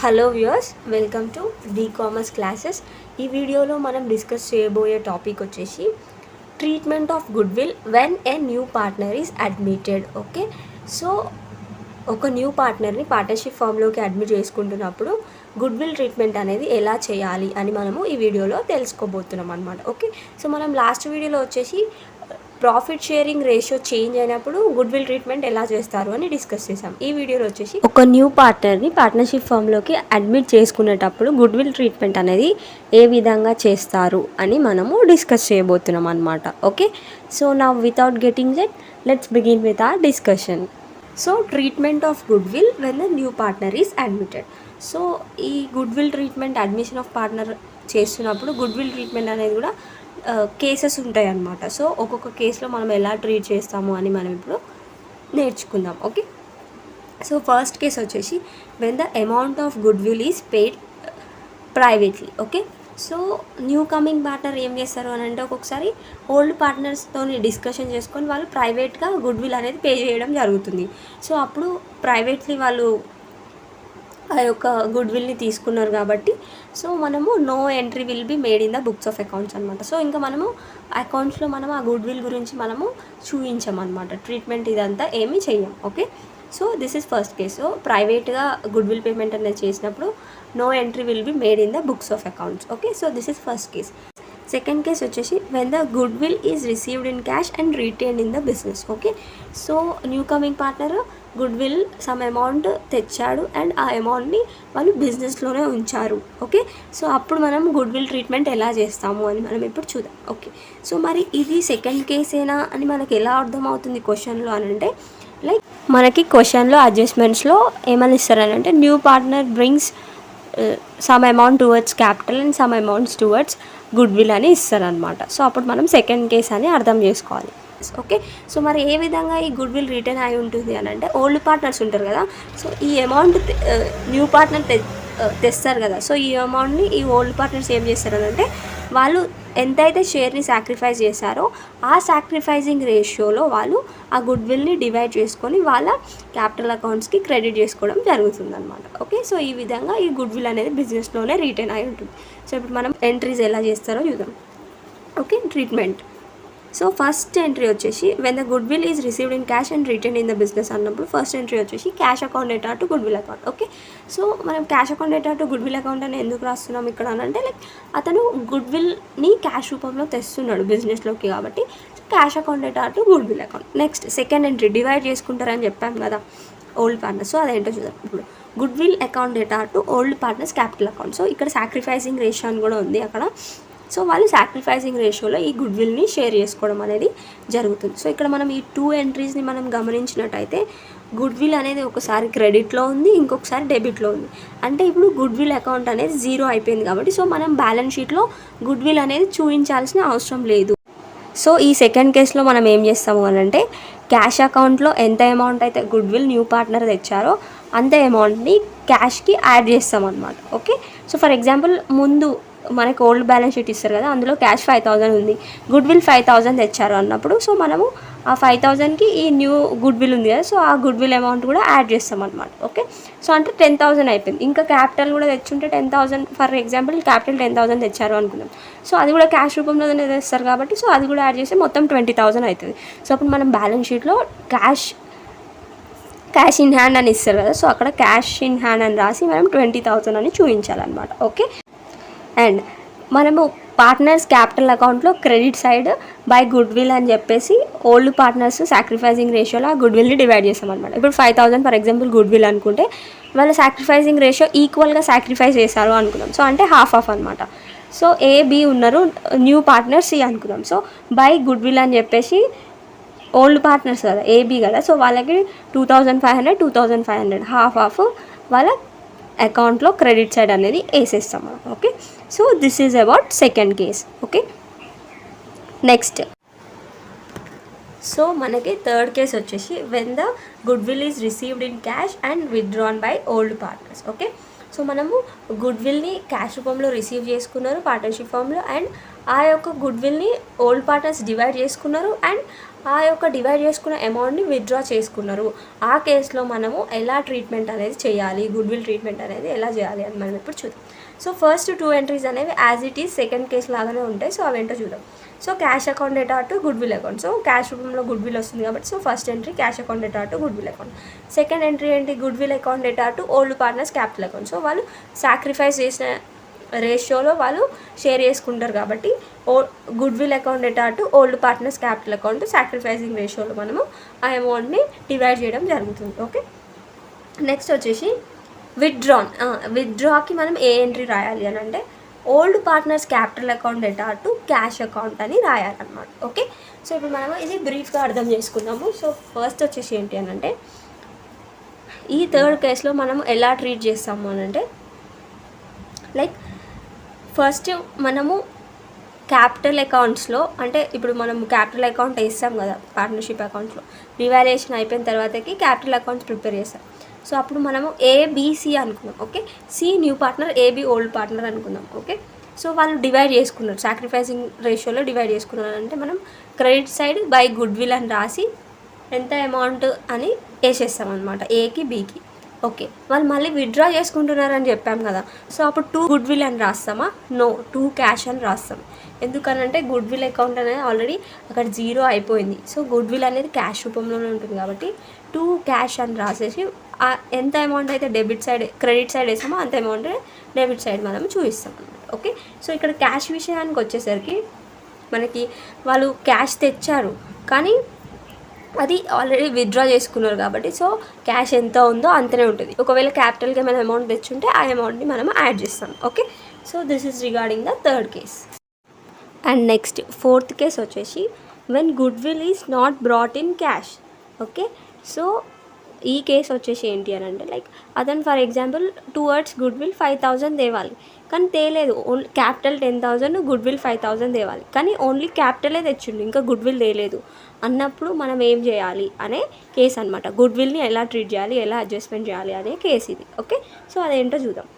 Hello viewers, welcome to the commerce classes. ఈ వీడియోలో మనం డిస్కస్ చేయబోయే టాపిక్ వచ్చేసి treatment of good will when a new partner is admitted. Okay, so ఒక new పార్ట్నర్ని partnership ఫామ్లోకి అడ్మిట్ చేసుకుంటున్నప్పుడు గుడ్ విల్ ట్రీట్మెంట్ అనేది ఎలా చేయాలి అని మనము ఈ వీడియోలో తెలుసుకోబోతున్నాం అనమాట. ఓకే, సో మనం లాస్ట్ వీడియోలో వచ్చేసి ప్రాఫిట్ షేరింగ్ రేషియో చేంజ్ అయినప్పుడు గుడ్ విల్ ట్రీట్మెంట్ ఎలా చేస్తారు అని డిస్కస్ చేసాం. ఈ వీడియోలో వచ్చేసి ఒక న్యూ పార్ట్నర్ని పార్ట్నర్షిప్ ఫామ్లోకి అడ్మిట్ చేసుకునేటప్పుడు గుడ్ విల్ ట్రీట్మెంట్ అనేది ఏ విధంగా చేస్తారు అని మనము డిస్కస్ చేయబోతున్నాం అనమాట. ఓకే, సో నా without getting that let's begin with our discussion. So treatment of good will when the new partner is admitted. So ఈ good will treatment admission of partner చేస్తున్నప్పుడు గుడ్ విల్ ట్రీట్మెంట్ అనేది కూడా cases ఉంటాయి అన్నమాట. So ఒక్కొక్క కేసులో మనం ఎలా ట్రీట్ చేస్తాము అని మనం ఇప్పుడు నేర్చుకుందాం. ఓకే, సో ఫస్ట్ కేసు వచ్చేసి when the amount of good will is paid privately. Okay, so new coming partner ఏం చేస్తారు అని అంటే ఒక్కొక్కసారి ఓల్డ్ పార్ట్నర్స్తో డిస్కషన్ చేసుకొని వాళ్ళు ప్రైవేట్గా గుడ్ విల్ అనేది పే చేయడం జరుగుతుంది. సో అప్పుడు ప్రైవేట్లీ వాళ్ళు ఆ యొక్క గుడ్ విల్ని తీసుకున్నారు కాబట్టి సో మనము no entry will be made in the books of accounts అనమాట. సో ఇంకా మనము అకౌంట్స్లో మనం ఆ గుడ్ విల్ గురించి మనము చూపించామన్నమాట. ట్రీట్మెంట్ ఇదంతా ఏమీ చెయ్యం. Okay, so this is first case. So ప్రైవేట్గా గుడ్ విల్ పేమెంట్ అనేది చేసినప్పుడు no entry will be made in the books of accounts. Okay, so this is first case. Second case వచ్చేసి when the good will is received in cash and retained in the business. Okay, so new coming partner good will some amount తెచ్చాడు అండ్ ఆ అమౌంట్ని వాళ్ళు బిజినెస్లోనే ఉంచారు. Okay, so అప్పుడు మనం good will treatment ఎలా చేస్తాము అని మనం ఇప్పుడు చూద్దాం. ఓకే, సో మరి ఇది సెకండ్ కేసేనా అని మనకి ఎలా అర్థమవుతుంది క్వశ్చన్లో అని అంటే, లైక్ మనకి క్వశ్చన్లో అడ్జస్ట్మెంట్స్లో ఏమని ఇస్తారని అంటే new partner brings some amount towards capital and some amounts towards good will అని ఇస్తారనమాట. సో అప్పుడు మనం సెకండ్ కేస్ అని అర్థం చేసుకోవాలి. ఓకే, సో మరి ఏ విధంగా ఈ గుడ్ విల్ రిటర్న్ అయి ఉంటుంది అని అంటే ఓల్డ్ పార్ట్నర్స్ ఉంటారు కదా, సో ఈ అమౌంట్ న్యూ పార్ట్నర్ తెస్తారు కదా, సో ఈ అమౌంట్ని ఈ ఓల్డ్ పార్ట్నర్స్ ఏం చేస్తారు అని అంటే వాళ్ళు ఎంతైతే షేర్ని సాక్రిఫైస్ చేశారో ఆ సాక్రిఫైజింగ్ రేషియోలో వాళ్ళు ఆ గుడ్ విల్ని డివైడ్ చేసుకొని వాళ్ళ క్యాపిటల్ అకౌంట్స్కి క్రెడిట్ చేసుకోవడం జరుగుతుంది అనమాట. ఓకే, సో ఈ విధంగా ఈ గుడ్ విల్ అనేది బిజినెస్లోనే రిటర్న్ అయి ఉంటుంది. సో ఇప్పుడు మనం ఎంట్రీస్ ఎలా చేస్తారో చూద్దాం. Okay, treatment. So first entry వచ్చేసి when the good will is received in cash and return in the business అన్నప్పుడు ఫస్ట్ ఎంట్రీ వచ్చేసి క్యాష్ అకౌంట్ డేటా to good will account. Okay, so మనం క్యాష్ అకౌంట్ డేటా to good will account అని ఎందుకు రాస్తున్నాం ఇక్కడ అని అంటే, లైక్ అతను గుడ్ విల్ని క్యాష్ రూపంలో తెస్తున్నాడు బిజినెస్లోకి కాబట్టి క్యాష్ అకౌంట్ డేటా to good will account. Next second entry divide చేసుకుంటారని చెప్పాం కదా ఓల్డ్ పార్ట్నర్స్. సో అదేంటో చూద్దాం ఇప్పుడు. గుడ్ విల్ అకౌంట్ డేటా to old partners capital account. So ఇక్కడ సాక్రిఫైసింగ్ రేషియో అని కూడా ఉంది అక్కడ. సో వాళ్ళు సాక్రిఫైసింగ్ రేషియోలో ఈ గుడ్ విల్ని షేర్ చేసుకోవడం అనేది జరుగుతుంది. సో ఇక్కడ మనం ఈ టూ ఎంట్రీస్ని మనం గమనించినట్టయితే గుడ్ విల్ అనేది ఒకసారి క్రెడిట్లో ఉంది, ఇంకొకసారి డెబిట్లో ఉంది. అంటే ఇప్పుడు గుడ్ విల్ అకౌంట్ అనేది జీరో అయిపోయింది కాబట్టి సో మనం బ్యాలెన్స్ షీట్లో గుడ్ విల్ అనేది చూపించాల్సిన అవసరం లేదు. సో ఈ సెకండ్ కేసులో మనం ఏం చేస్తాము అని అంటే క్యాష్ అకౌంట్లో ఎంత అమౌంట్ అయితే గుడ్ విల్ న్యూ పార్ట్నర్ తెచ్చారో అంత అమౌంట్ని క్యాష్కి యాడ్ చేస్తాం అనమాట. ఓకే, సో ఫర్ ఎగ్జాంపుల్ ముందు మనకు ఓల్డ్ బ్యాలెన్స్ షీట్ ఇస్తారు కదా, అందులో క్యాష్ 5,000 ఉంది, గుడ్ విల్ 5,000 తెచ్చారు అన్నప్పుడు సో మనము ఆ 5,000కి ఈ న్యూ గుడ్ విల్ ఉంది కదా, సో ఆ గుడ్ విల్ అమౌంట్ కూడా యాడ్ చేస్తాం అనమాట. ఓకే, సో అంటే 10,000 అయిపోయింది. ఇంకా క్యాపిటల్ కూడా తెచ్చుంటే 10,000 ఫర్ ఎగ్జాంపుల్ క్యాపిటల్ 10,000 తెచ్చారు అనుకుందాం. సో అది కూడా క్యాష్ రూపంలోనే తెస్తారు కాబట్టి సో అది కూడా యాడ్ చేస్తే మొత్తం 20,000 అవుతుంది. సో అప్పుడు మనం బ్యాలెన్స్ షీట్లో క్యాష్ ఇన్ హ్యాండ్ అని ఇస్తారు కదా, సో అక్కడ క్యాష్ ఇన్ హ్యాండ్ అని రాసి మనం 20,000 అని చూపించాలన్నమాట. ఓకే, అండ్ మనము పార్ట్నర్స్ క్యాపిటల్ అకౌంట్లో credit side by goodwill అని చెప్పేసి ఓల్డ్ పార్ట్నర్స్ సాక్రిఫైజింగ్ రేషియోలో ఆ గుడ్ విల్ని డివైడ్ చేస్తాం అనమాట. ఇప్పుడు 5,000 ఫర్ ఎగ్జాంపుల్ గుడ్ విల్ అనుకుంటే వాళ్ళ సాక్రిఫైజింగ్ రేషియో ఈక్వల్గా సాక్రిఫైస్ చేశారు అనుకున్నాం. సో అంటే హాఫ్ అనమాట. సో ఏ బి ఉన్నారు, న్యూ పార్ట్నర్ సి అనుకున్నాం. సో బై గుడ్ విల్ అని చెప్పేసి ఓల్డ్ పార్ట్నర్స్ కదా ఏబి కదా, సో వాళ్ళకి 2,500 2,500 హాఫ్ వాళ్ళ అకౌంట్లో క్రెడిట్ సైడ్ అనేది వేసేస్తాం. Okay, so this is about second case. Okay, next so మనకి థర్డ్ కేస్ వచ్చేసి when the good will is received in cash and withdrawn by old partners. Okay, so మనము good విల్ని cash రూపంలో receive చేసుకున్నారు partnership ఫామ్లో and ఆ యొక్క good విల్ని old partners divide చేసుకున్నారు and ఆ యొక్క డివైడ్ చేసుకున్న అమౌంట్ని విత్డ్రా చేసుకున్నారు. ఆ కేసులో మనము ఎలా ట్రీట్మెంట్ అనేది చేయాలి, గుడ్ విల్ ట్రీట్మెంట్ అనేది ఎలా చేయాలి అని మనం ఇప్పుడు చూద్దాం. సో ఫస్ట్ 2 ఎంట్రీస్ అనేవి as it is second case లాగానే ఉంటాయి. సో అవేంటో చూద్దాం. సో క్యాష్ అకౌంట్ డేటా to good will account. So cash రూపంలో గుడ్ విల్ వస్తుంది కాబట్టి so first entry cash account డేటా to good will account. Second entry ఏంటి, గుడ్ విల్ అకౌంట్ డేటా to old partners capital account. So వాళ్ళు sacrifice చేసిన రేషియోలో వాళ్ళు షేర్ చేసుకుంటారు కాబట్టి గుడ్ విల్ అకౌంట్ డేటా to old partners capital account sacrificing రేషియోలో మనము ఆ అమౌంట్ని డివైడ్ చేయడం జరుగుతుంది. ఓకే, నెక్స్ట్ వచ్చేసి విత్డ్రాకి మనం ఏ ఎంట్రీ రాయాలి అని అంటే ఓల్డ్ పార్ట్నర్స్ క్యాపిటల్ అకౌంట్ డేటా టు క్యాష్ అకౌంట్ అని రాయాలన్నమాట. ఓకే, సో ఇప్పుడు మనము ఇది బ్రీఫ్గా అర్థం చేసుకుందాము. సో ఫస్ట్ వచ్చేసి ఏంటి అని అంటే ఈ థర్డ్ కేసులో మనం ఎలా ట్రీట్ చేస్తాము అని అంటే లైక్ ఫస్ట్ మనము క్యాపిటల్ అకౌంట్స్లో అంటే ఇప్పుడు మనం క్యాపిటల్ అకౌంట్ వేస్తాం కదా పార్ట్నర్షిప్ అకౌంట్స్లో, రివాల్యుయేషన్ అయిపోయిన తర్వాతకి క్యాపిటల్ అకౌంట్స్ ప్రిపేర్ చేస్తాం. సో అప్పుడు మనము ఏబిసి అనుకుందాం. Okay, C new partner, AB old partner అనుకుందాం. ఓకే, సో వాళ్ళు డివైడ్ చేసుకున్నారు, సాక్రిఫైసింగ్ రేషియోలో డివైడ్ చేసుకున్నారు అంటే మనం credit side by goodwill అని రాసి ఎంత అమౌంట్ అని వేసేస్తాం అనమాట ఏకి బికి. ఓకే, వాళ్ళు మళ్ళీ విత్డ్రా చేసుకుంటున్నారని చెప్పాం కదా, సో అప్పుడు 2 గుడ్ విల్ అని రాస్తామా? నో, 2 క్యాష్ అని రాస్తాం. ఎందుకనంటే గుడ్ విల్ అకౌంట్ అనేది ఆల్రెడీ అక్కడ 0 అయిపోయింది. సో గుడ్ విల్ అనేది క్యాష్ రూపంలోనే ఉంటుంది కాబట్టి 2 క్యాష్ అని రాసేసి ఎంత అమౌంట్ అయితే డెబిట్ సైడ్ క్రెడిట్ సైడ్ వేసామో అంత అమౌంట్ డెబిట్ సైడ్ మనం చూపిస్తాం అనమాట. ఓకే, సో ఇక్కడ క్యాష్ విషయానికి వచ్చేసరికి మనకి వాళ్ళు క్యాష్ తెచ్చారు కానీ అది ఆల్రెడీ విత్డ్రా చేసుకున్నారు కాబట్టి సో క్యాష్ ఎంత ఉందో అంతనే ఉంటుంది. ఒకవేళ క్యాపిటల్కి ఏమైనా అమౌంట్ తెచ్చుంటే ఆ అమౌంట్ని మనం యాడ్ చేస్తాం. Okay, so this is regarding the third case. And next fourth case వచ్చేసి when good will is not brought in cash. Okay, so ఈ కేసు వచ్చేసి ఏంటి అని అంటే లైక్ అతను for example towards good will 5,000 తేవాలి కానీ తేలేదు, ఓన్లీ క్యాపిటల్ 10,000, గుడ్ విల్ 5,000 తేవాలి కానీ ఓన్లీ క్యాపిటలే తెచ్చిండు ఇంకా గుడ్ విల్ తేలేదు అన్నప్పుడు మనం ఏం చేయాలి అనే కేసు అనమాట. గుడ్ విల్ని ఎలా ట్రీట్ చేయాలి, ఎలా అడ్జస్ట్మెంట్ చేయాలి అనే కేసు ఇది. ఓకే, సో అదేంటో చూద్దాం.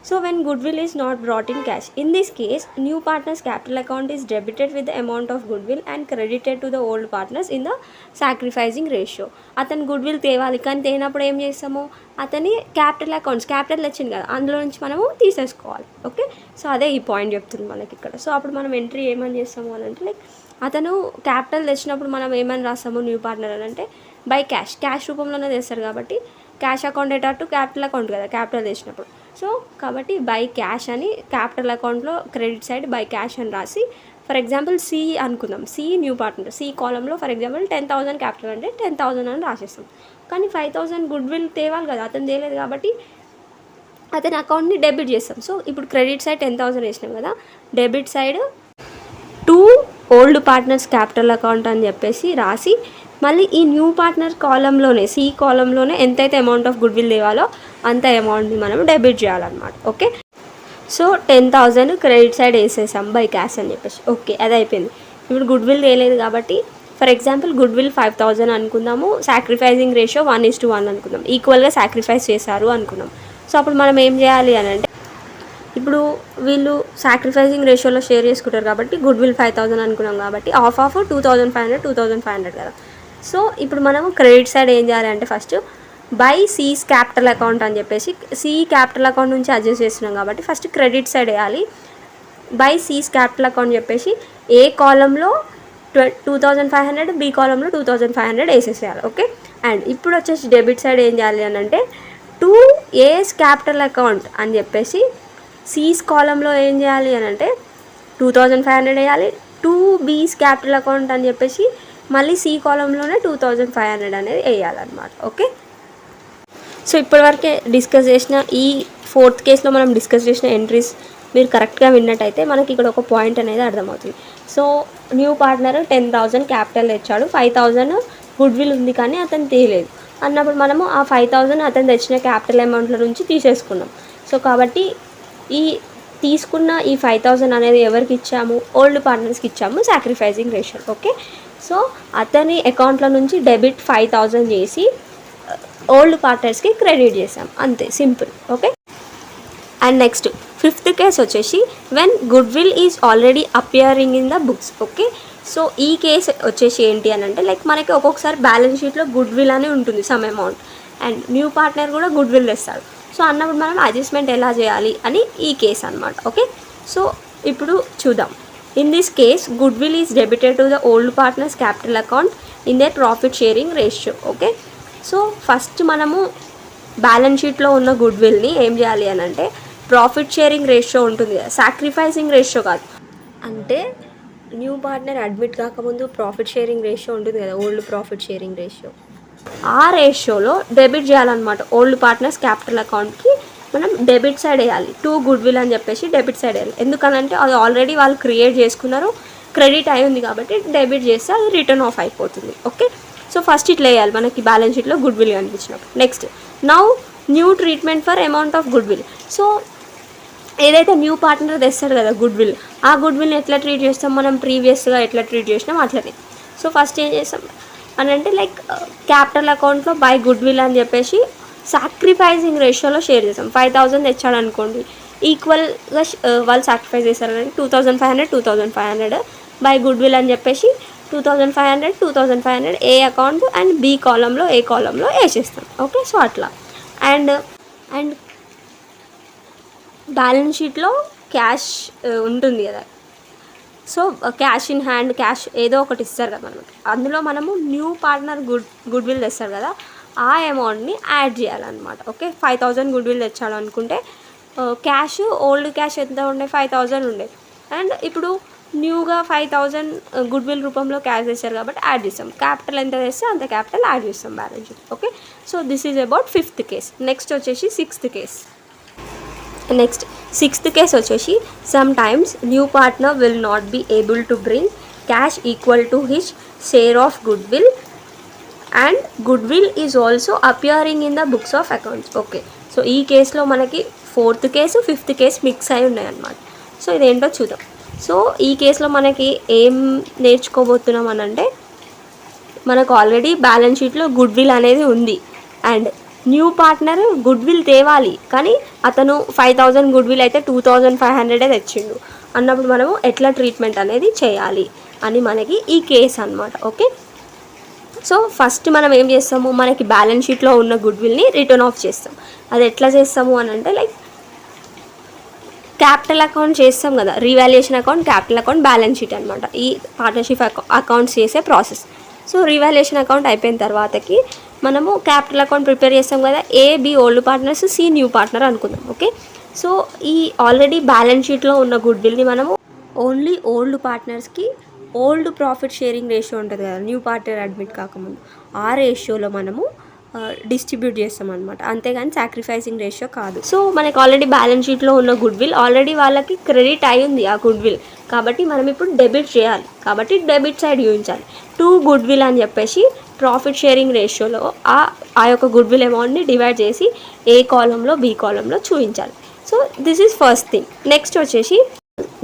So when goodwill is not brought in cash, in this case new partner's capital account is debited with the amount of goodwill and credited to the old partners in the sacrificing ratio. అతను goodwill తేవాలి కానీ తేనప్పుడు ఏం చేస్తాము, అతని capital accounts capital వచ్చింది కదా అందులో నుంచి మనము తీసేసుకోవాలి. ఓకే, సో అదే ఈ పాయింట్ చెప్తుంది మనకి ఇక్కడ. సో అప్పుడు మనం ఎంట్రీ ఏమని చేస్తాము అని అంటే లైక్ అతను క్యాపిటల్ తెచ్చినప్పుడు మనం ఏమని రాస్తాము న్యూ పార్ట్నర్ అని అంటే బై క్యాష్ రూపంలోనే తెస్తారు కాబట్టి క్యాష్ అకౌంట్ డేటా టు క్యాపిటల్ అకౌంట్ కదా క్యాపిటల్ తెచ్చినప్పుడు. సో కాబట్టి బై క్యాష్ అని క్యాపిటల్ అకౌంట్లో క్రెడిట్ సైడ్ బై క్యాష్ అని రాసి ఫర్ ఎగ్జాంపుల్ సి అనుకుందాం, సి న్యూ పార్ట్నర్, సి కాలంలో ఫర్ ఎగ్జాంపుల్ 10,000 క్యాపిటల్ అంటే 10,000 అని రాసేస్తాం. కానీ 5,000 గుడ్ విల్ తేవాలి కదా అతను తేలేదు కాబట్టి అతని అకౌంట్ని డెబిట్ చేస్తాం. సో ఇప్పుడు క్రెడిట్ సైడ్ 10,000 వేసినాం కదా, debit side 2 old partners capital account అని చెప్పేసి రాసి మళ్ళీ ఈ న్యూ పార్ట్నర్ కాలంలోనే సి కాలంలోనే ఎంతైతే అమౌంట్ ఆఫ్ గుడ్ విల్ తేవాలో అంత అమౌంట్ని మనం డెబిట్ చేయాలన్నమాట. ఓకే, సో 10,000 క్రెడిట్ సైడ్ వేసేసాం బై క్యాష్ అని చెప్పేసి. ఓకే, అది అయిపోయింది. ఇప్పుడు గుడ్ విల్ తేలేదు కాబట్టి ఫర్ ఎగ్జాంపుల్ గుడ్ విల్ 5,000 అనుకుందాము, సాక్రిఫైసింగ్ రేషియో 1:1 అనుకుందాం, ఈక్వల్గా సాక్రిఫైస్ చేశారు అనుకుందాం. సో అప్పుడు మనం ఏం చేయాలి అని అంటే ఇప్పుడు వీళ్ళు సాక్రిఫైసింగ్ రేషియోలో షేర్ చేసుకుంటారు కాబట్టి గుడ్ విల్ 5,000 అనుకున్నాం కాబట్టి ఆఫ్ 2,500 కదా. సో ఇప్పుడు మనము క్రెడిట్ సైడ్ ఏం చేయాలి అంటే first by C's capital account అని చెప్పేసి సి క్యాపిటల్ అకౌంట్ నుంచి అడ్జస్ట్ చేస్తున్నాం కాబట్టి ఫస్ట్ క్రెడిట్ సైడ్ వేయాలి. బై సీస్ క్యాపిటల్ అకౌంట్ చెప్పేసి ఏ కాలంలో 2,500, బి కాలంలో 2,500 వేసేసేయాలి. ఓకే, అండ్ ఇప్పుడు వచ్చేసి డెబిట్ సైడ్ ఏం చేయాలి అని అంటే 2 ఏస్ క్యాపిటల్ అకౌంట్ అని చెప్పేసి సీస్ కాలంలో ఏం చేయాలి అని అంటే 2,500 వేయాలి. 2 బీస్ క్యాపిటల్ అకౌంట్ అని చెప్పేసి మళ్ళీ సి కాలంలోనే 2,500 అనేది వేయాలన్నమాట. ఓకే, సో ఇప్పటివరకే డిస్కస్ చేసిన ఈ ఫోర్త్ కేసులో మనం డిస్కస్ చేసిన ఎంట్రీస్ మీరు కరెక్ట్గా విన్నట్టయితే మనకి ఇక్కడ ఒక పాయింట్ అనేది అర్థమవుతుంది. సో న్యూ పార్ట్నర్ 10,000 క్యాపిటల్ తెచ్చాడు, 5,000 గుడ్ విల్ ఉంది కానీ అతను తీయలేదు అన్నప్పుడు మనము ఆ 5,000 అతను తెచ్చిన క్యాపిటల్ అమౌంట్ల నుంచి తీసేసుకున్నాం. సో కాబట్టి ఈ తీసుకున్న ఈ 5,000 అనేది ఎవరికి ఇచ్చాము, ఓల్డ్ పార్ట్నర్స్కి ఇచ్చాము సాక్రిఫైసింగ్ రేషియో. ఓకే, సో అతని అకౌంట్ల నుంచి డెబిట్ 5,000 చేసి ఓల్డ్ పార్ట్నర్స్కి క్రెడిట్ చేసాం, అంతే simple. Okay, and next fifth case వచ్చేసి when good will is already appearing in the books. Okay, so ఈ కేసు వచ్చేసి ఏంటి అని అంటే లైక్ మనకి ఒక్కొక్కసారి బ్యాలెన్స్ షీట్లో గుడ్ విల్ అని ఉంటుంది some amount, and new partner కూడా గుడ్ విల్ తెస్తాడు. సో అన్నప్పుడు మనం అడ్జస్ట్మెంట్ ఎలా చేయాలి అని ఈ కేసు అనమాట. ఓకే, సో ఇప్పుడు చూద్దాం. In this case good will is debited to the old partners capital account in their profit sharing ratio. Okay, so first మనము బ్యాలెన్స్ షీట్లో ఉన్న గుడ్ విల్ని ఏం చేయాలి అని అంటే ప్రాఫిట్ షేరింగ్ రేషియో ఉంటుంది కదా, సాక్రిఫైసింగ్ రేషియో కాదు. అంటే న్యూ పార్ట్నర్ అడ్మిట్ కాకముందు ప్రాఫిట్ షేరింగ్ రేషియో ఉంటుంది కదా, ఓల్డ్ ప్రాఫిట్ షేరింగ్ రేషియో, ఆ రేషియోలో డెబిట్ చేయాలన్నమాట. ఓల్డ్ పార్ట్నర్స్ క్యాపిటల్ అకౌంట్కి మనం డెబిట్ సైడ్ వేయాలి, టు గుడ్ విల్ అని చెప్పేసి డెబిట్ సైడ్ వేయాలి. ఎందుకనంటే అది ఆల్రెడీ వాళ్ళు క్రియేట్ చేసుకున్నారు, క్రెడిట్ అయి ఉంది కాబట్టి డెబిట్ చేస్తే అది రిటర్న్ ఆఫ్ అయిపోతుంది. ఓకే, సో ఫస్ట్ ఇట్లా వేయాలి మనకి బ్యాలెన్స్ షీట్లో గుడ్ విల్ కనిపించినప్పుడు. Next now new treatment for amount of good will. So ఏదైతే న్యూ పార్ట్నర్ తెస్తాడు కదా గుడ్ విల్, ఆ గుడ్ విల్ని ఎట్లా ట్రీట్ చేస్తాం మనం, ప్రీవియస్గా ఎట్లా ట్రీట్ చేసినాం అట్లనే. సో ఫస్ట్ ఏం చేస్తాం అని అంటే లైక్ క్యాపిటల్ అకౌంట్లో బై గుడ్ విల్ అని చెప్పేసి సాక్రిఫైజింగ్ రేషియోలో షేర్ చేస్తాం. 5,000 తెచ్చాడు అనుకోండి, ఈక్వల్గా వాళ్ళు సాక్రిఫైస్ చేస్తారని 2,500 2,500 బై గుడ్ విల్ అని చెప్పేసి 2,500 2,500 ఏ అకౌంట్ అండ్ బి కాలంలో ఏ కాలంలో వేసేస్తాం. ఓకే, సో అట్లా. అండ్ బ్యాలెన్స్ షీట్లో క్యాష్ ఉంటుంది కదా, so cash in hand, cash ఏదో ఒకటి ఇస్తారు కదా మనకి, అందులో మనము న్యూ పార్ట్నర్ గుడ్ విల్ తెస్తారు కదా, ఆ అమౌంట్ని యాడ్ చేయాలన్నమాట. ఓకే, 5,000 గుడ్ విల్ తెచ్చాడు అనుకుంటే క్యాష్, ఓల్డ్ క్యాష్ ఎంత ఉండే 5,000 ఉండే, అండ్ ఇప్పుడు న్యూగా 5,000 గుడ్ విల్ రూపంలో క్యాష్ తెచ్చారు కాబట్టి యాడ్ చేస్తాం. క్యాపిటల్ ఎంత తెస్తే అంత క్యాపిటల్ యాడ్ చేస్తాం balance sheet. Okay, so this is about 5th case. Next వచ్చేసి 6th case. Next 6th case వచ్చేసి sometimes new partner will not be able to bring cash equal to his share of good will and good will is also appearing in the books of accounts. Okay, so ఈ కేసులో మనకి 4th case 5th case mix అయి ఉన్నాయి అన్నమాట. So ఇదేంటో చూద్దాం. So ఈ కేసులో మనకి ఏం నేర్చుకోబోతున్నాం అని అంటే మనకు ఆల్రెడీ బ్యాలెన్స్ షీట్లో గుడ్ విల్ అనేది ఉంది, and new partner good will తేవాలి, కానీ అతను 5,000 గుడ్ విల్ అయితే 2,500 తెచ్చిండు అన్నప్పుడు మనము ఎట్లా ట్రీట్మెంట్ అనేది చేయాలి అని మనకి ఈ కేసు అనమాట. ఓకే, సో ఫస్ట్ మనం ఏం చేస్తాము, మనకి బ్యాలెన్స్ షీట్లో ఉన్న గుడ్ విల్ని రిటర్న్ ఆఫ్ చేస్తాం. అది ఎట్లా చేస్తాము అని అంటే లైక్ క్యాపిటల్ అకౌంట్ చేస్తాం కదా, revaluation account, capital account, balance sheet అనమాట ఈ పార్ట్నర్షిప్ అకౌంట్స్ చేసే ప్రాసెస్. సో రీవాల్యుయేషన్ అకౌంట్ అయిపోయిన తర్వాతకి మనము క్యాపిటల్ అకౌంట్ ప్రిపేర్ చేస్తాం కదా, A B old partners, C new partner అనుకుందాం. ఓకే, సో ఈ ఆల్రెడీ బ్యాలెన్స్ షీట్లో ఉన్న గుడ్ విల్ని మనము ఓన్లీ ఓల్డ్ పార్ట్నర్స్కి ఓల్డ్ ప్రాఫిట్ షేరింగ్ రేషియో ఉంటుంది కదా న్యూ పార్ట్నర్ అడ్మిట్ కాకముందు, ఆ రేషియోలో మనము డిస్ట్రిబ్యూట్ చేస్తాం అనమాట, అంతేగాని సాక్రిఫైసింగ్ రేషియో కాదు. సో మనకి ఆల్రెడీ బ్యాలెన్స్ షీట్లో ఉన్న గుడ్ విల్ ఆల్రెడీ వాళ్ళకి క్రెడిట్ అయ్యింది ఆ గుడ్ విల్, కాబట్టి మనం ఇప్పుడు డెబిట్ చేయాలి, కాబట్టి డెబిట్ సైడ్ చూపించాలి. టు గుడ్ విల్ అని చెప్పేసి ప్రాఫిట్ షేరింగ్ రేషియోలో ఆ యొక్క గుడ్ విల్ అమౌంట్ని డివైడ్ చేసి ఏ కాలంలో బి కాలంలో చూపించాలి. So this is first thing. Next వచ్చేసి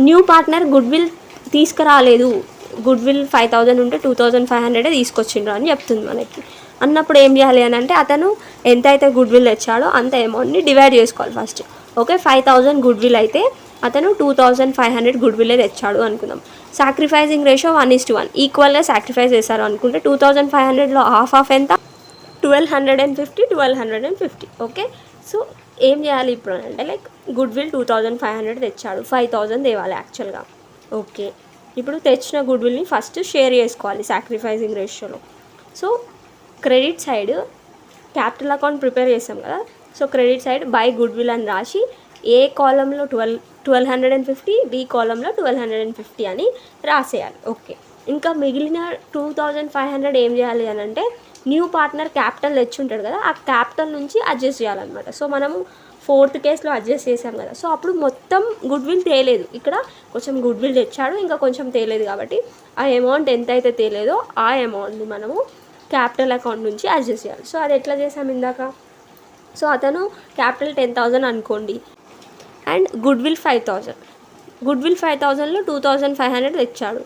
న్యూ పార్ట్నర్ గుడ్ విల్ తీసుకురాలేదు, గుడ్ విల్ 5,000 ఉంటే 2,500 తీసుకొచ్చిండ్రు అని చెప్తుంది మనకి. అన్నప్పుడు ఏం చేయాలి అని అంటే అతను ఎంతైతే గుడ్ విల్ తెచ్చాడో అంత అమౌంట్ని డివైడ్ చేసుకోవాలి ఫస్ట్. ఓకే, 5,000 గుడ్ విల్ అయితే అతను 2,500 గుడ్ విల్లే తెచ్చాడు అనుకుందాం. సాక్రిఫైసింగ్ రేషియో 1:1, ఈక్వల్గా సాక్రిఫైస్ చేశారు అనుకుంటే 2,500లో హాఫ్ ఎంత 1,250 1,250. ఓకే, సో ఏం చేయాలి ఇప్పుడు అంటే లైక్ గుడ్ విల్ 2,500 తెచ్చాడు, 5,000 తేవాలి యాక్చువల్గా. ఓకే, ఇప్పుడు తెచ్చిన గుడ్ విల్ని ఫస్ట్ షేర్ చేసుకోవాలి సాక్రిఫైసింగ్ రేషియోలో. So credit side capital account prepare చేస్తాం కదా, so credit side by goodwill అని రాసి ఏ కాలంలో 1,250, బి కాలంలో 1,250 అని రాసేయాలి. ఓకే, ఇంకా మిగిలిన 2,500 ఏం చేయాలి అని అంటే న్యూ పార్ట్నర్ క్యాపిటల్ తెచ్చి ఉంటాడు కదా, ఆ క్యాపిటల్ నుంచి అడ్జస్ట్ చేయాలన్నమాట. సో మనము 4th కేసులో అడ్జస్ట్ చేసాం కదా, సో అప్పుడు మొత్తం గుడ్ విల్ తేలేదు, ఇక్కడ కొంచెం గుడ్ విల్ తెచ్చాడు ఇంకా కొంచెం తేలేదు, కాబట్టి ఆ అమౌంట్ ఎంతైతే తేలేదో ఆ అమౌంట్ని మనము క్యాపిటల్ అకౌంట్ నుంచి అడ్జస్ట్ చేయాలి. సో అది ఎట్లా చేసాం ఇందాక, సో అతను క్యాపిటల్ 10,000 అనుకోండి and good will 5,000, good will 5,000లో 2,500 తెచ్చాడు,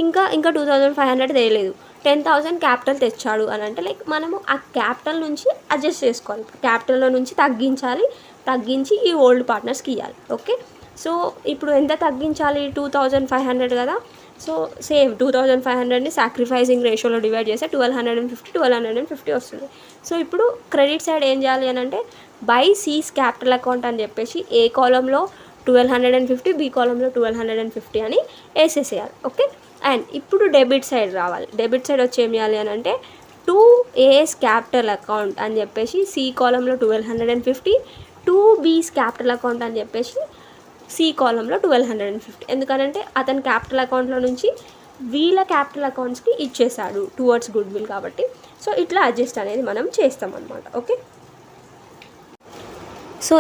ఇంకా 2,500 తేలేదు, 10,000 క్యాపిటల్ తెచ్చాడు అని అంటే లైక్ మనము ఆ క్యాపిటల్ నుంచి అడ్జస్ట్ చేసుకోవాలి, క్యాపిటల్లో నుంచి తగ్గించి ఈ ఓల్డ్ పార్ట్నర్స్కి ఇవ్వాలి. ఓకే, సో ఇప్పుడు ఎంత తగ్గించాలి 2,500 కదా, సో సేమ్ 2500ని సాక్రిఫైసింగ్ రేషియోలో డివైడ్ చేస్తే 1250 వస్తుంది. సో ఇప్పుడు క్రెడిట్ సైడ్ ఏం చేయాలి అని అంటే బై సీస్ క్యాపిటల్ అకౌంట్ అని చెప్పేసి ఏ కాలంలో 1250, బి కాలంలో 1250 అని వేసేసేయాలి. ఓకే, అండ్ ఇప్పుడు డెబిట్ సైడ్ రావాలి. డెబిట్ సైడ్ వచ్చి ఏం చేయాలి అని అంటే టు ఏస్ క్యాపిటల్ అకౌంట్ అని చెప్పేసి సి కాలంలో 1250, టు బీస్ క్యాపిటల్ అకౌంట్ అని చెప్పేసి సి కాలంలో 1250. ఎందుకనంటే అతని క్యాపిటల్ అకౌంట్లో నుంచి వీళ్ళ క్యాపిటల్ అకౌంట్స్కి ఇచ్చేసాడు టువర్డ్స్ గుడ్ విల్ కాబట్టి. సో ఇట్లా అడ్జస్ట్ అనేది మనం చేస్తాం అనమాట. ఓకే, సో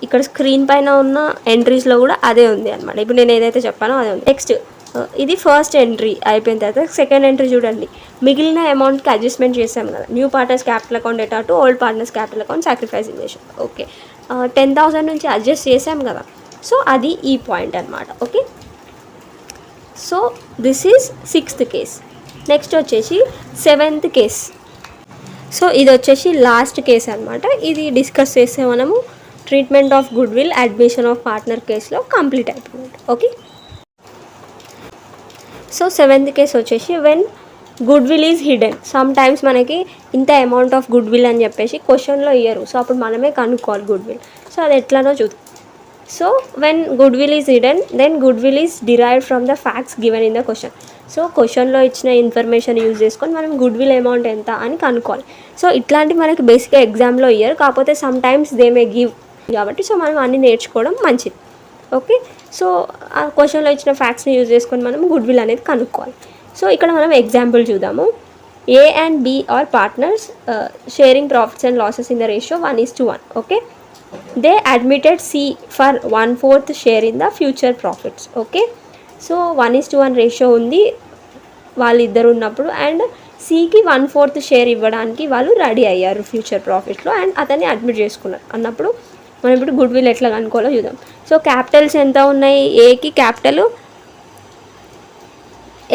ఇక్కడ స్క్రీన్ పైన ఉన్న ఎంట్రీస్లో కూడా అదే ఉంది అనమాట. ఇప్పుడు నేను ఏదైతే చెప్పానో అదే ఉంది. నెక్స్ట్ ఇది ఫస్ట్ ఎంట్రీ అయిపోయిన తర్వాత సెకండ్ ఎంట్రీ చూడండి. మిగిలిన అమౌంట్కి అడ్జస్ట్మెంట్ చేసాం కదా. న్యూ పార్ట్నర్స్ క్యాపిటల్ అకౌంట్ డేటా to old partners capital account sacrificing చేసాం. ఓకే, 10,000 నుంచి అడ్జస్ట్ చేసాం కదా. సో అది ఈ పాయింట్ అనమాట. Okay, so this is 6th case. Next వచ్చేసి 7th కేస్. సో ఇది వచ్చేసి లాస్ట్ కేస్ అనమాట. ఇది డిస్కస్ చేస్తే మనము treatment of good will admission of partner కేసులో కంప్లీట్ అయిపోయింది. ఓకే, సో 7th కేస్ వచ్చేసి when good will is hidden. Some times మనకి ఇంత అమౌంట్ ఆఫ్ గుడ్ విల్ అని చెప్పేసి క్వశ్చన్లో ఇయ్యరు. సో అప్పుడు మనమే కనుక్కోవాలి గుడ్ విల్. సో అది ఎట్లానో చూద్దాం. So when good will is hidden then good will is derived from the facts given in the question. So క్వశ్చన్లో ఇచ్చిన ఇన్ఫర్మేషన్ యూజ్ చేసుకొని మనం గుడ్ విల్ అమౌంట్ ఎంత అని కనుక్కోవాలి. సో ఇట్లాంటివి మనకి బేసిక్గా ఎగ్జామ్లో ఇయ్యరు, కాకపోతే some times they may give కాబట్టి సో మనం అన్నీ నేర్చుకోవడం మంచిది. ఓకే, సో ఆ క్వశ్చన్లో ఇచ్చిన ఫ్యాక్ట్స్ని యూజ్ చేసుకొని మనం గుడ్ విల్ అనేది కనుక్కోవాలి. సో ఇక్కడ మనం ఎగ్జాంపుల్ చూద్దాము. A and B are partners sharing profits and losses in the ratio 1:1. Okay, they admitted C for 1/4 share in the future profits. Okay, so 1:1 ratio ఉంది వాళ్ళిద్దరు ఉన్నప్పుడు, అండ్ సికి 1/4 షేర్ ఇవ్వడానికి వాళ్ళు రెడీ అయ్యారు ఫ్యూచర్ ప్రాఫిట్స్లో, అండ్ అతన్ని admit చేసుకున్నారు అన్నప్పుడు మనం ఇప్పుడు గుడ్ విల్ ఎట్లా కనుక్కోవాలో చూద్దాం. సో క్యాపిటల్స్ ఎంత ఉన్నాయి? ఏకి క్యాపిటల్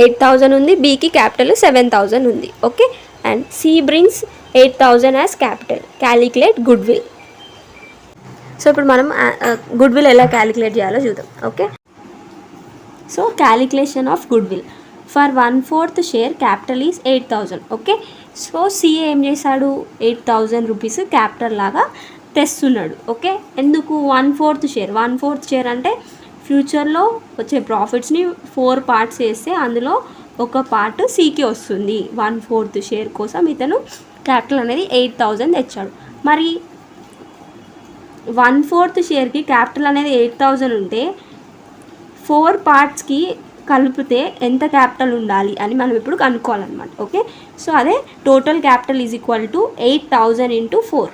8,000 ఉంది, బికి క్యాపిటల్ 7,000 ఉంది. Okay, and C brings 8,000 as capital. Calculate goodwill. So ఇప్పుడు మనం గుడ్ విల్ ఎలా క్యాలిక్యులేట్ చేయాలో చూద్దాం. Okay, so calculation of good will for 1/4 share capital is 8,000. Okay, so C ఏం చేశాడు? 8,000 రూపీస్ క్యాపిటల్ లాగా తెస్తున్నాడు. ఓకే, ఎందుకు? 1/4 షేర్ అంటే ఫ్యూచర్లో వచ్చే ప్రాఫిట్స్ని 4 పార్ట్స్ చేస్తే అందులో ఒక పార్ట్ సికి వస్తుంది. 1/4 షేర్ కోసం ఇతను క్యాపిటల్ అనేది 8,000 తెచ్చాడు. మరి 1/4 షేర్కి క్యాపిటల్ అనేది 8,000 ఉంటే 4 పార్ట్స్కి కలిపితే ఎంత క్యాపిటల్ ఉండాలి అని మనం ఇప్పుడు కనుక్కోవాలన్నమాట. ఓకే, సో అదే total capital is equal to 8,000 × 4.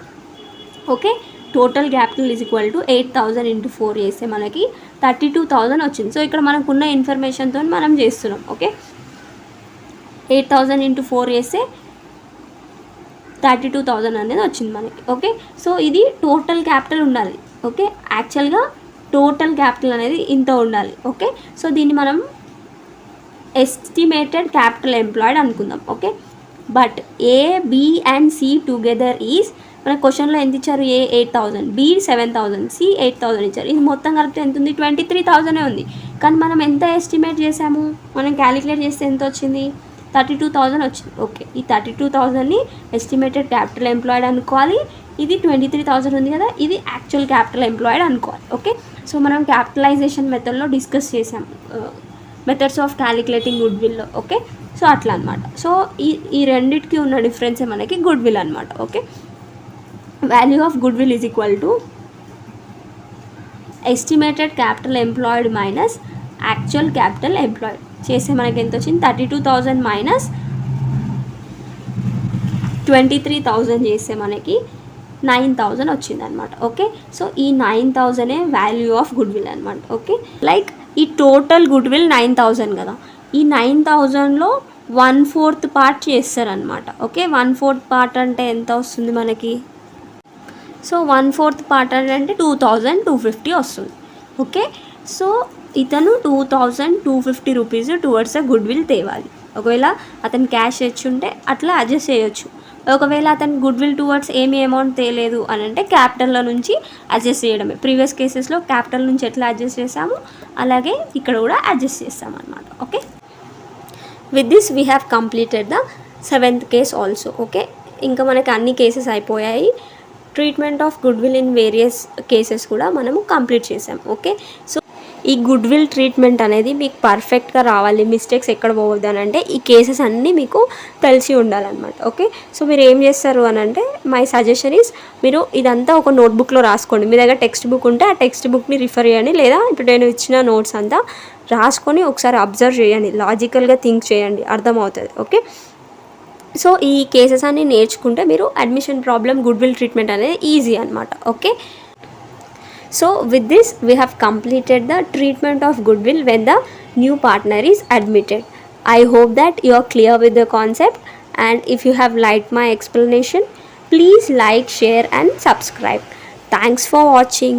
Okay, total capital is equal to 8,000 × 4 చేస్తే మనకి 32,000 వచ్చింది. సో ఇక్కడ మనకున్న ఇన్ఫర్మేషన్తో మనం చేస్తున్నాం. ఓకే, 8,000 × 4 చేస్తే 32,000 అనేది వచ్చింది మనకి. ఓకే, సో ఇది టోటల్ క్యాపిటల్ ఉండాలి. ఓకే, యాక్చువల్గా టోటల్ క్యాపిటల్ అనేది ఇంత ఉండాలి. ఓకే, సో దీన్ని మనం ఎస్టిమేటెడ్ క్యాపిటల్ ఎంప్లాయిడ్ అనుకుందాం. Okay, but A, B and C together is, మన క్వశ్చన్లో ఎంత ఇచ్చారు? ఏ 8,000, బి 7,000, సి 8,000 ఇచ్చారు. ఇది మొత్తం కలిపితే ఎంత ఉంది? 23,000 ఉంది. కానీ మనం ఎంత ఎస్టిమేట్ చేసాము? మనం క్యాలిక్యులేట్ చేస్తే ఎంత వచ్చింది? 32,000 వచ్చింది. ఓకే, ఈ 32,000ని ఎస్టిమేటెడ్ క్యాపిటల్ ఎంప్లాయిడ్ అనుకోవాలి. ఇది 23,000 ఉంది కదా, ఇది యాక్చువల్ క్యాపిటల్ ఎంప్లాయిడ్ అనుకోవాలి. ఓకే, సో మనం క్యాపిటలైజేషన్ మెథడ్లో డిస్కస్ చేసాం methods of calculating good willow. Okay, so అట్లా అనమాట. సో ఈ రెండింటికి ఉన్న డిఫరెన్సే మనకి గుడ్ విల్ అనమాట. Okay, value of good will is equal to estimated capital employed minus actual capital employed చేస్తే మనకి ఎంత వచ్చింది? 32,000 మైనస్ 23,000 చేస్తే మనకి 9,000 వచ్చింది అనమాట. ఓకే, సో ఈ 9,000 వాల్యూ ఆఫ్ గుడ్ విల్ అనమాట. ఓకే, లైక్ ఈ టోటల్ గుడ్ విల్ 9,000 కదా, ఈ 9,000లో 1/4 పార్ట్ చేస్తారనమాట. ఓకే, 1/4 పార్ట్ అంటే ఎంత వస్తుంది మనకి? సో 1/4 పార్ట్ అంటే 2,250 వస్తుంది. ఓకే, సో ఇతను 2,250 రూపీస్ టువర్డ్స్ గుడ్ విల్ తేవాలి. ఒకవేళ అతను క్యాష్ తెచ్చుంటే అట్లా అడ్జస్ట్ చేయొచ్చు. ఒకవేళ అతను గుడ్ విల్ టువర్డ్స్ ఏమి అమౌంట్ తేలేదు అని అంటే క్యాపిటల్లో నుంచి అడ్జస్ట్ చేయడమే. ప్రీవియస్ కేసెస్లో క్యాపిటల్ నుంచి ఎట్లా అడ్జస్ట్ చేసాము అలాగే ఇక్కడ కూడా అడ్జస్ట్ చేస్తాం అనమాట. Okay, with this we have completed the 7th case also. Okay, ఇంకా మనకి అన్ని కేసెస్ అయిపోయాయి. Treatment of good will in various cases కూడా మనము కంప్లీట్ చేసాం. ఓకే, సో ఈ గుడ్ విల్ ట్రీట్మెంట్ అనేది మీకు పర్ఫెక్ట్గా రావాలి, మిస్టేక్స్ ఎక్కడ పోవద్దు అని అంటే ఈ కేసెస్ అన్నీ మీకు తెలిసి ఉండాలన్నమాట. ఓకే, సో మీరు ఏం చేస్తారు అని అంటే మై సజెషన్ ఈజ్ మీరు ఇదంతా ఒక నోట్బుక్లో రాసుకోండి. మీ దగ్గర టెక్స్ట్ బుక్ ఉంటే ఆ టెక్స్ట్ బుక్ని రిఫర్ చేయండి, లేదా ఇప్పుడు నేను ఇచ్చిన నోట్స్ అంతా రాసుకొని ఒకసారి అబ్జర్వ్ చేయండి, లాజికల్గా థింక్ చేయండి, అర్థమవుతుంది. ఓకే, సో ఈ కేసెస్ అన్ని నేర్చుకుంటే మీరు admission problem good will treatment అనేది ఈజీ అనమాట. Okay, so with this we have completed the treatment of good will when the new partner is admitted. I hope that you are clear with the concept, and if you have liked my explanation, please like, share and subscribe. Thanks for watching.